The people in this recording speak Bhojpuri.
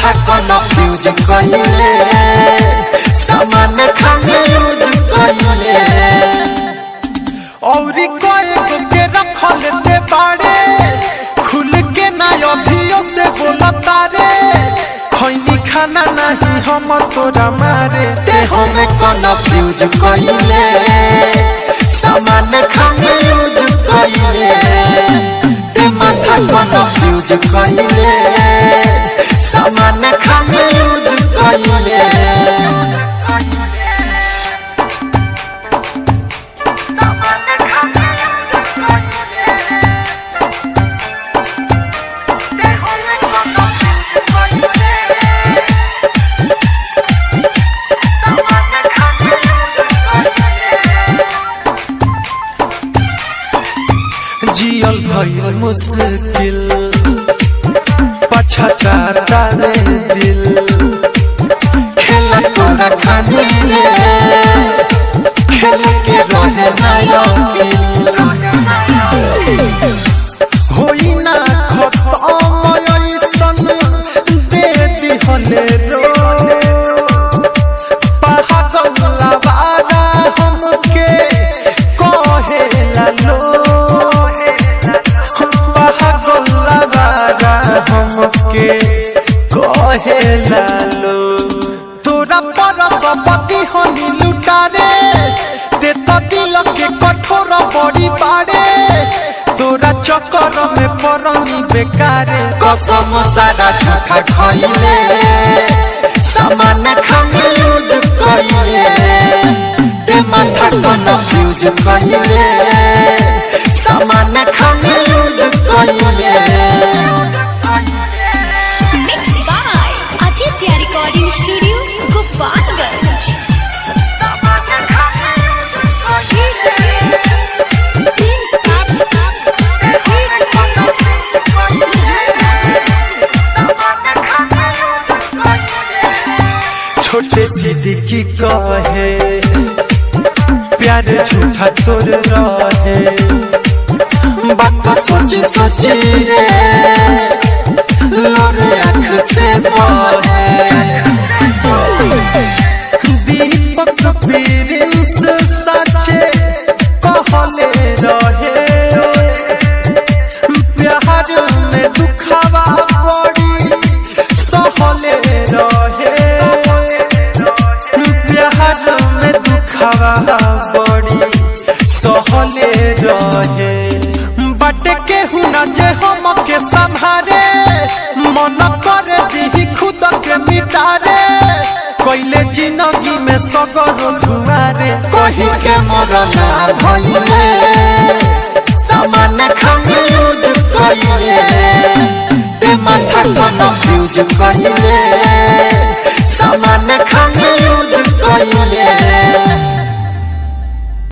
माथा कन्फ्यूज कइले सामान खाने यूज कइले औरी कएगो के रख लेते बाड़े खुल के ना अभियो से बोलता रे खैनी खाना नहीं हम तोरा मारे ते हमें कन्फ्यूज कइले सामान खाने यूज कइले ते माथा कन्फ्यूज कइले सामान खाने यूज कइले जियल भइल मुश्किल पछताता रे दिल खेला तोरा खाने रे खेल के रहे ना यकीन होई ना खत्म ऐसन दे दिहले रो पागल लवारा हमके कहेला लो हमके कहेला लो तोरा परसपति हनी लुटारे देता दिल के कठोर बड़ी बाड़े तोरा चक्कर में परनी बेकारे कसम सारा झूठा खइले सामान खाने यूज कइले ते माथा कन्फ्यूज कइले सामान खाने यूज कइले Mixed by Aditya Recording Studio, Gopalganj. छोटे सिद्दीकी कहे प्यार झूठा तोर रहे बात सोची सोची रे लोरे आँख से बहे दीपक प्रिंस सचे कहले रहे प्यार में दुखावा बड़ी सहले रहे प्यार में दुखावा बड़ी सहले रहे बट के हुना जे हम के संभारे मन कर दी खुद के मिटारे कोइले जिंदगी में सगरो धुआरे कही के मरना भइले सामान खाने यूज कइले ते माथा कन्फ्यूज कइले सामान